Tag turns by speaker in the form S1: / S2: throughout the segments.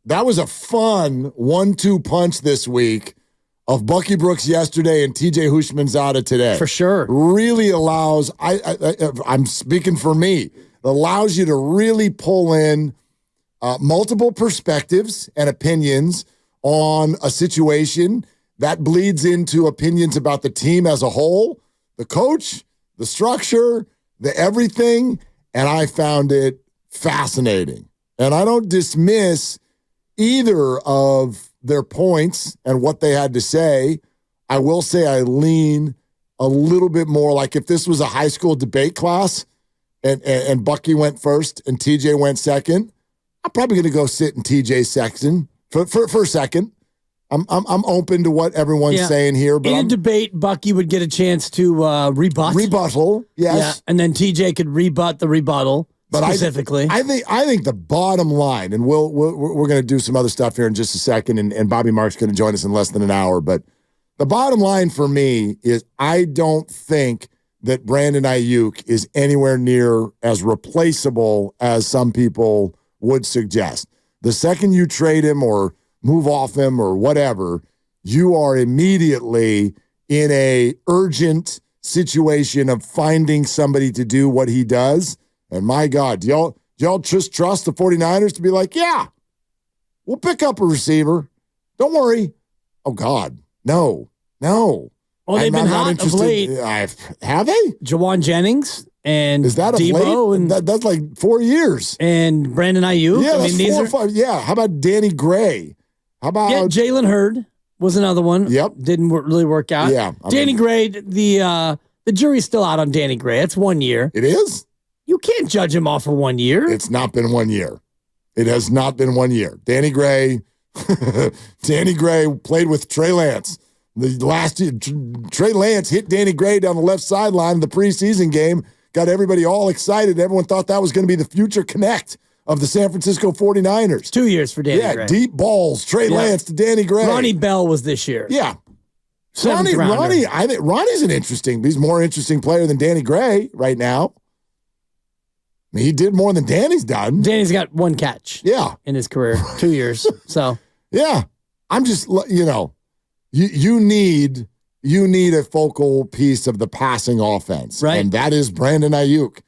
S1: That was a fun 1-2 punch this week of Bucky Brooks yesterday and TJ Houshmandzadeh today.
S2: For sure.
S1: Really allows, I'm speaking for me, allows you to really pull in multiple perspectives and opinions on a situation that bleeds into opinions about the team as a whole, the coach, the structure, the everything, and I found it fascinating. And I don't dismiss either of their points and what they had to say. I will say I lean a little bit more like if this was a high school debate class and Bucky went first and TJ went second, I'm probably going to go sit in TJ's section for a second. I'm open to what everyone's saying here. But
S2: in a debate, Bucky would get a chance to rebut.
S1: Rebuttal, yes.
S2: Yeah, and then TJ could rebut the rebuttal. But specifically,
S1: I think the bottom line, and we're going to do some other stuff here in just a second, and Bobby Mark's going to join us in less than an hour. But the bottom line for me is I don't think that Brandon Aiyuk is anywhere near as replaceable as some people would suggest. The second you trade him or move off him or whatever, you are immediately in a urgent situation of finding somebody to do what he does. And my God, do y'all just trust the 49ers to be like, yeah, we'll pick up a receiver. Don't worry. Oh, God, no.
S2: Well, they've been hot of late.
S1: Have they?
S2: Jawan Jennings and
S1: is that
S2: Debo
S1: and that's like 4 years.
S2: And Brandon Aiyuk.
S1: Yeah, that's 4 or 5. Yeah, how about Danny Gray? How about
S2: Jalen Hurd was another one.
S1: Yep,
S2: didn't really work out.
S1: Yeah,
S2: Danny Gray. The jury's still out on Danny Gray. It's 1 year.
S1: It is.
S2: You can't judge him off for 1 year.
S1: It's not been 1 year. It has not been 1 year. Danny Gray played with Trey Lance. The last year, Trey Lance hit Danny Gray down the left sideline in the preseason game, got everybody all excited. Everyone thought that was going to be the future connect of the San Francisco 49ers.
S2: 2 years for Danny Gray.
S1: Yeah, deep balls. Trey Lance to Danny Gray.
S2: Ronnie Bell was this year.
S1: Yeah.
S2: Ronnie,
S1: I think Ronnie's he's a more interesting player than Danny Gray right now. I mean, he did more than Danny's done.
S2: Danny's got one catch.
S1: Yeah.
S2: In his career, 2 years. So.
S1: Yeah. I'm just, you need a focal piece of the passing offense.
S2: Right.
S1: And that is Brandon Aiyuk.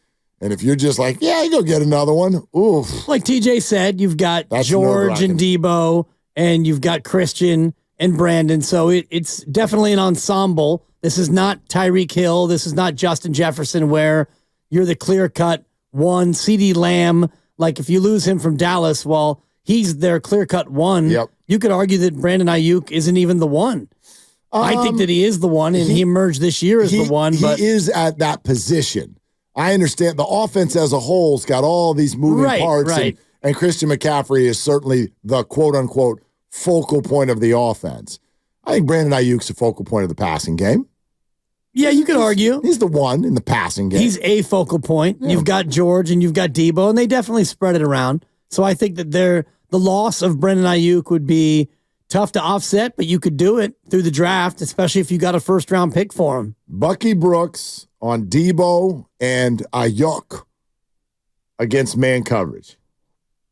S1: And if you're just like, yeah, you go get another one. Oof.
S2: Like TJ said, you've got George and Debo, and you've got Christian and Brandon. So it's definitely an ensemble. This is not Tyreek Hill. This is not Justin Jefferson where you're the clear-cut one. CeeDee Lamb, like if you lose him from Dallas, well, he's their clear-cut one.
S1: Yep.
S2: You could argue that Brandon Aiyuk isn't even the one. I think that he is the one, and he emerged this year as the one. But
S1: he is at that position. I understand the offense as a whole's got all these moving parts, and Christian McCaffrey is certainly the quote-unquote focal point of the offense. I think Brandon Ayuk's the focal point of the passing game.
S2: Yeah, you could argue.
S1: He's the one in the passing game.
S2: He's a focal point. Yeah. You've got George and you've got Debo, and they definitely spread it around. So I think that the loss of Brandon Aiyuk would be tough to offset, but you could do it through the draft, especially if you got a first-round pick for him.
S1: Bucky Brooks on Debo and Aiyuk against man coverage.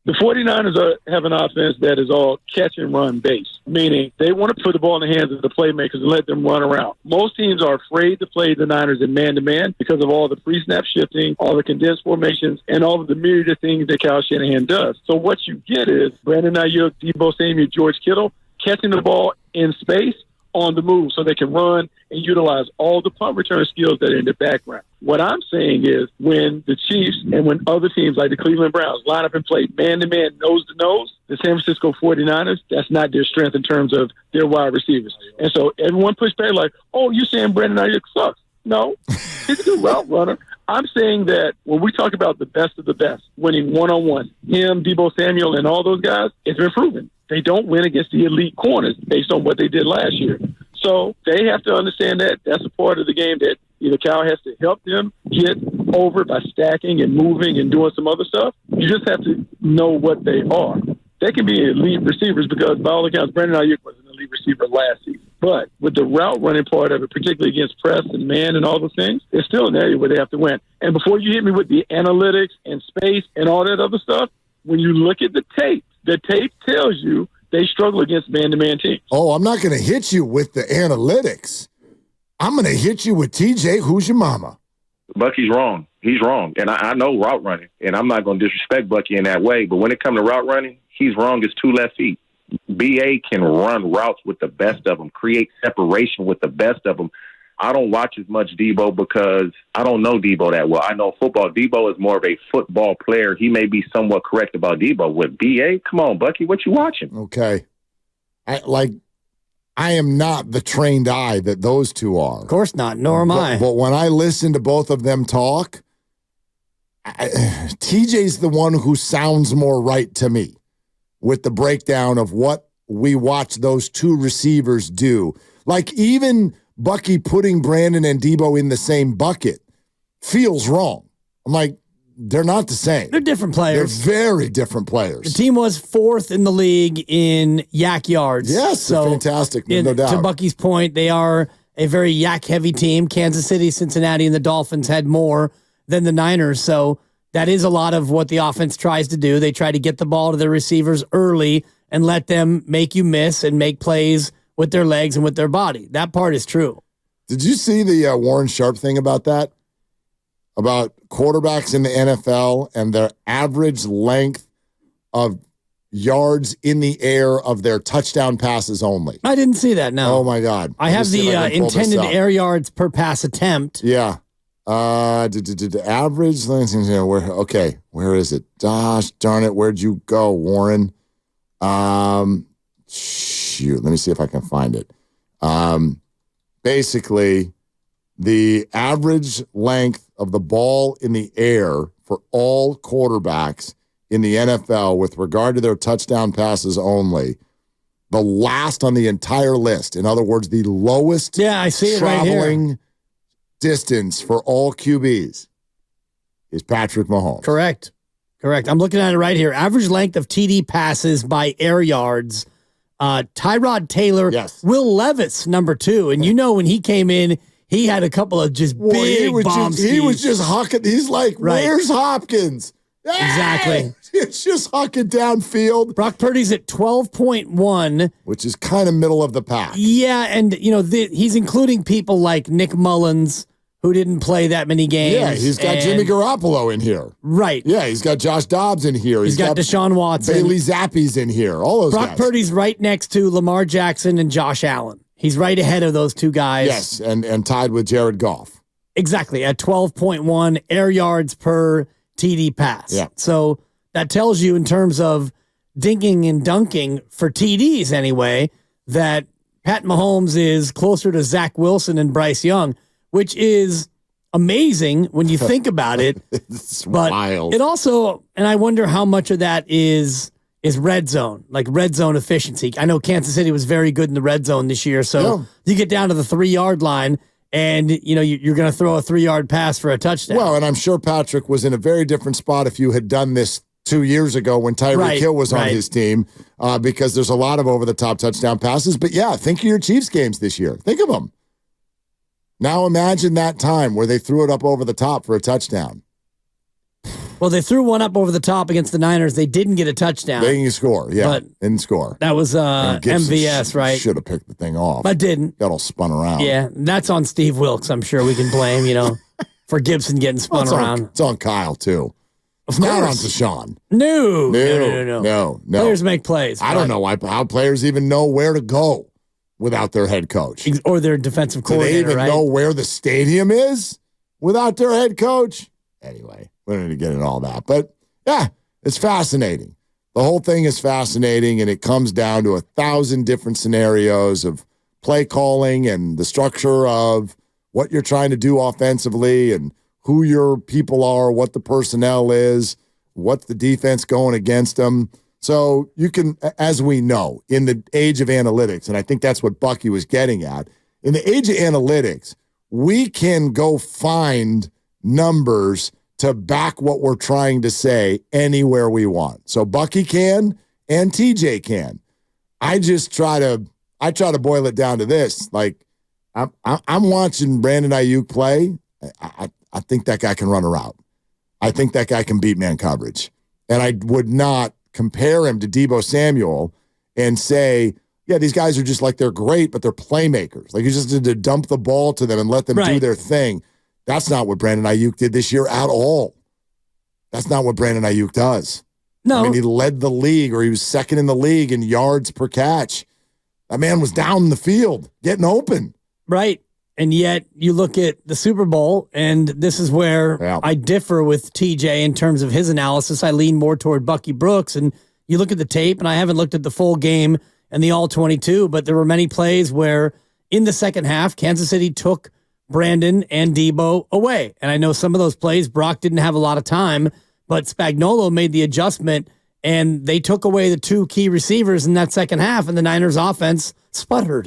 S3: The 49ers have an offense that is all catch and run based, meaning they want to put the ball in the hands of the playmakers and let them run around. Most teams are afraid to play the Niners in man-to-man because of all the pre-snap shifting, all the condensed formations, and all of the myriad of things that Kyle Shanahan does. So what you get is Brandon Aiyuk, Debo Samuel, George Kittle catching the ball in space on the move so they can run and utilize all the punt return skills that are in the background. What I'm saying is when the Chiefs and when other teams like the Cleveland Browns line up and play man-to-man, nose-to-nose, the San Francisco 49ers, that's not their strength in terms of their wide receivers. And so everyone pushed back like, oh, you're saying Brandon Aiyuk sucks. No, he's a good route runner. I'm saying that when we talk about the best of the best, winning one-on-one, him, Debo Samuel, and all those guys, it's been proven. They don't win against the elite corners based on what they did last year. So they have to understand that that's a part of the game that either Cal has to help them get over by stacking and moving and doing some other stuff. You just have to know what they are. They can be elite receivers because, by all accounts, Brandon Aiyuk was an elite receiver last season. But with the route running part of it, particularly against press and man and all those things, it's still an area where they have to win. And before you hit me with the analytics and space and all that other stuff, when you look at the tape, The tape tells you they struggle against man-to-man teams.
S1: Oh, I'm not going to hit you with the analytics. I'm going to hit you with TJ, who's your mama?
S4: Bucky's wrong. He's wrong. And I know route running, and I'm not going to disrespect Bucky in that way. But when it comes to route running, he's wrong as 2 left feet. BA can run routes with the best of them, create separation with the best of them. I don't watch as much Debo because I don't know Debo that well. I know football. Debo is more of a football player. He may be somewhat correct about Debo. With BA, come on, Bucky, what you watching?
S1: Okay. I am not the trained eye that those two are.
S2: Of course not, nor am I.
S1: But when I listen to both of them talk, TJ's the one who sounds more right to me with the breakdown of what we watch those two receivers do. Like even Bucky putting Brandon and Debo in the same bucket feels wrong. I'm like, they're not the same.
S2: They're different players.
S1: They're very different players.
S2: The team was 4th in the league in yak yards.
S1: Yes, so fantastic, no doubt.
S2: To Bucky's point, they are a very yak-heavy team. Kansas City, Cincinnati, and the Dolphins had more than the Niners, so that is a lot of what the offense tries to do. They try to get the ball to their receivers early and let them make you miss and make plays with their legs and with their body. That part is true.
S1: Did you see the Warren Sharp thing about that? About quarterbacks in the NFL and their average length of yards in the air of their touchdown passes only.
S2: I didn't see that, no.
S1: Oh, my God.
S2: I have the intended air yards per pass attempt.
S1: Yeah. The average length, okay, where is it? Gosh darn it, where'd you go, Warren? Shoot, let me see if I can find it. Basically, the average length of the ball in the air for all quarterbacks in the NFL with regard to their touchdown passes only, the last on the entire list, in other words, the lowest
S2: I see it
S1: traveling
S2: right here.
S1: Distance for all QBs is Patrick Mahomes.
S2: Correct. I'm looking at it right here. Average length of TD passes by air yards. Tyrod Taylor,
S1: yes.
S2: Will Levis, number 2. And when he came in, he had a couple of just big bombs.
S1: He was just hucking. He's like, where's Hopkins?
S2: Exactly.
S1: It's just hucking downfield.
S2: Brock Purdy's at 12.1.
S1: Which is kind of middle of the pack.
S2: Yeah, and, he's including people like Nick Mullins, who didn't play that many games.
S1: Yeah, he's got Jimmy Garoppolo in here.
S2: Right.
S1: Yeah, he's got Josh Dobbs in here.
S2: He's got Deshaun Watson.
S1: Bailey Zappi's in here. All those guys.
S2: Brock Purdy's right next to Lamar Jackson and Josh Allen. He's right ahead of those two guys.
S1: Yes, and tied with Jared Goff.
S2: Exactly, at 12.1 air yards per TD pass.
S1: Yeah.
S2: So that tells you in terms of dinking and dunking for TDs anyway, that Pat Mahomes is closer to Zach Wilson and Bryce Young, which is amazing when you think about it.
S1: It's
S2: but
S1: wild.
S2: It also, and I wonder how much of that is red zone, like red zone efficiency. I know Kansas City was very good in the red zone this year. So you get down to the 3-yard line and, you're going to throw a 3-yard pass for a touchdown.
S1: Well, and I'm sure Patrick was in a very different spot if you had done this 2 years ago when Tyreek Hill was on his team, because there's a lot of over-the-top touchdown passes. But, think of your Chiefs games this year. Think of them. Now imagine that time where they threw it up over the top for a touchdown.
S2: Well, they threw one up over the top against the Niners. They didn't get a touchdown.
S1: They didn't score, but didn't score.
S2: That was MVS, right?
S1: Should have picked the thing off.
S2: But didn't.
S1: Got all spun around.
S2: Yeah, that's on Steve Wilkes. I'm sure we can blame, for Gibson getting spun around.
S1: It's on Kyle, too. It's not on Deshaun. No.
S2: Players make plays.
S1: I don't know how players even know where to go without their head coach.
S2: Or their defensive coordinator,
S1: Do they even know where the stadium is without their head coach? Anyway, we don't need to get into all that. But, it's fascinating. The whole thing is fascinating, and it comes down to 1,000 different scenarios of play calling and the structure of what you're trying to do offensively and who your people are, what the personnel is, what's the defense going against them. So you can, as we know, in the age of analytics, and I think that's what Bucky was getting at, in the age of analytics, we can go find numbers to back what we're trying to say anywhere we want. So Bucky can and TJ can. I try to boil it down to this. Like, I'm watching Brandon Aiyuk play. I think that guy can run a route. I think that guy can beat man coverage. And I would not compare him to Deebo Samuel and say, yeah, these guys are just like, they're great, but they're playmakers. Like, you just need to dump the ball to them and let them do their thing. That's not what Brandon Aiyuk did this year at all. That's not what Brandon Aiyuk does.
S2: No.
S1: I mean, he led the league, or he was second in the league in yards per catch. That man was down the field, getting open.
S2: Right. And yet you look at the Super Bowl, and this is where I differ with TJ in terms of his analysis. I lean more toward Bucky Brooks, and you look at the tape, and I haven't looked at the full game and the all-22, but there were many plays where in the second half, Kansas City took Brandon and Deebo away. And I know some of those plays, Brock didn't have a lot of time, but Spagnuolo made the adjustment, and they took away the two key receivers in that second half, and the Niners offense sputtered.